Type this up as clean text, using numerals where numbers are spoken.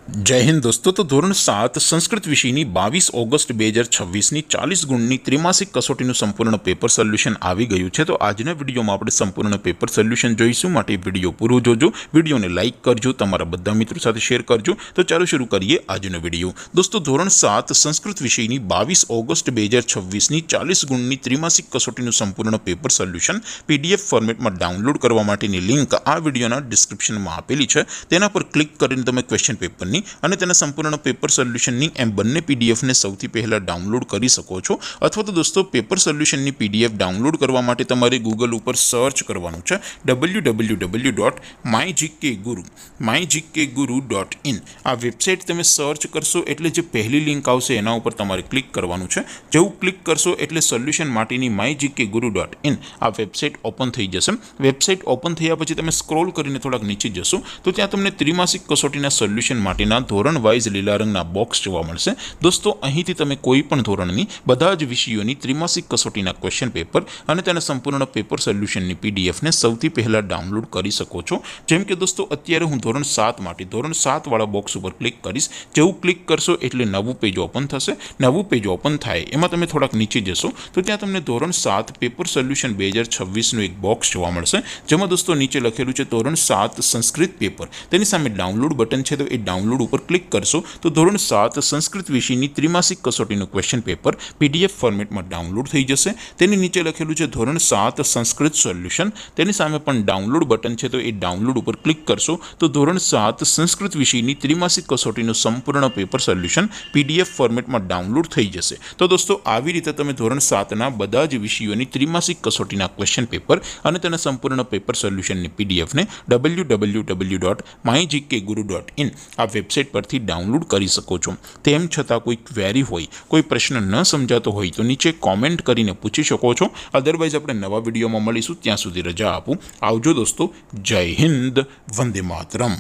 जय हिंद दोस्तों। तो धोरण 7 संस्कृत विषयની 22 ઓગસ્ટ 2026ની 40 ગુણની ત્રિમાસિક કસોટીનું સંપૂર્ણ પેપર સોલ્યુશન આવી ગયું છે। તો આજના વિડીયોમાં આપણે સંપૂર્ણ પેપર સોલ્યુશન જોઈશું, માટે વિડીયો પૂરો જોજો, વિડીયોને લાઇક કરજો, તમારા બધા મિત્રો સાથે શેર કરજો। તો ચાલો શરૂ કરીએ આજનો વિડીયો। દોસ્તો ધોરણ 7 સંસ્કૃત વિષયની 22 ઓગસ્ટ 2026ની 40 ગુણની ત્રિમાસિક કસોટીનું સંપૂર્ણ પેપર સોલ્યુશન પીડીએફ ફોર્મેટમાં ડાઉનલોડ કરવા માટેની લિંક આ વિડીયોના ડિસ્ક્રિપ્શનમાં આપેલી છે। તેના પર ક્લિક કરીને તમે ક્વેશ્ચન પેપરની અને તેના સંપૂર્ણ પેપર સોલ્યુશનની એમ બંને પીડીએફને સૌથી પહેલાં ડાઉનલોડ કરી શકો છો। અથવા તો દોસ્તો પેપર સોલ્યુશનની પીડીએફ ડાઉનલોડ કરવા માટે તમારે ગૂગલ ઉપર સર્ચ કરવાનું છે www.mygkguru.in। આ વેબસાઇટ તમે સર્ચ કરશો એટલે જે પહેલી લિંક આવશે એના ઉપર તમારે ક્લિક કરવાનું છે। જેવું ક્લિક કરશો એટલે સોલ્યુશન માટેની mygkguru.in આ વેબસાઇટ ઓપન થઈ જશે। વેબસાઇટ ઓપન થયા પછી તમે સ્ક્રોલ કરીને થોડાક નીચે જશો તો ત્યાં તમને ત્રિમાસિક કસોટીના સોલ્યુશન માટે ધોરણ વાઇઝ લીલા રંગના બોક્સ જોવા મળશે। દોસ્તો અહીંથી તમે કોઈ પણ ધોરણની બધા જ વિષયોની ત્રિમાસિક કસોટીના ક્વેશ્ચન પેપર અને તેના સંપૂર્ણ પેપર સોલ્યુશનની પીડીએફને સૌથી પહેલાં ડાઉનલોડ કરી શકો છો। જેમ કે દોસ્તો અત્યારે હું ધોરણ 7 માટે ધોરણ 7 વાળા બોક્સ ઉપર ક્લિક કરીશ। જેવું ક્લિક કરશો એટલે નવું પેજ ઓપન થશે। નવું પેજ ઓપન થાય એમાં તમે થોડાક નીચે જશો તો ત્યાં તમને ધોરણ 7 પેપર સોલ્યુશન 2026નું એક બોક્સ જોવા મળશે, જેમાં દોસ્તો નીચે લખેલું છે ધોરણ 7 સંસ્કૃત પેપર। તેની સામે ડાઉનલોડ બટન છે, તો એ ડાઉનલોડ ઉપર ક્લિક કરશો તો ધોરણ 7 સંસ્કૃત વિષયની ત્રિમાસિક કસોટીનું ક્વેશ્ચન પેપર પીડીએફ ફોર્મેટમાં ડાઉનલોડ થઈ જશે। તેની નીચે લખેલું છે ધોરણ 7 સંસ્કૃત સોલ્યુશન, તેની સામે પણ ડાઉનલોડ બટન છે, તો એ ડાઉનલોડ ઉપર ક્લિક કરશો તો ધોરણ 7 સંસ્કૃત વિષયની ત્રિમાસિક કસોટીનું સંપૂર્ણ પેપર સોલ્યુશન પીડીએફ ફોર્મેટમાં ડાઉનલોડ થઈ જશે। તો દોસ્તો આવી રીતે તમે ધોરણ 7ના બધા જ વિષયોની ત્રિમાસિક કસોટીના ક્વેશ્ચન પેપર અને તેના સંપૂર્ણ પેપર સોલ્યુશનની પીડીએફને www.mygkguru.in આ વેબસાઇટ પરથી ડાઉનલોડ કરી શકો છો। તેમ છતાં કોઈ ક્વેરી હોય, કોઈ પ્રશ્ન ન સમજાતો હોય તો નીચે કોમેન્ટ કરીને પૂછી શકો છો। અદરવાઇઝ આપણે નવા વિડીયોમાં મળીશું, ત્યાં સુધી રજા આપું। આવજો દોસ્તો, જય હિન્દ, વંદે માતરમ।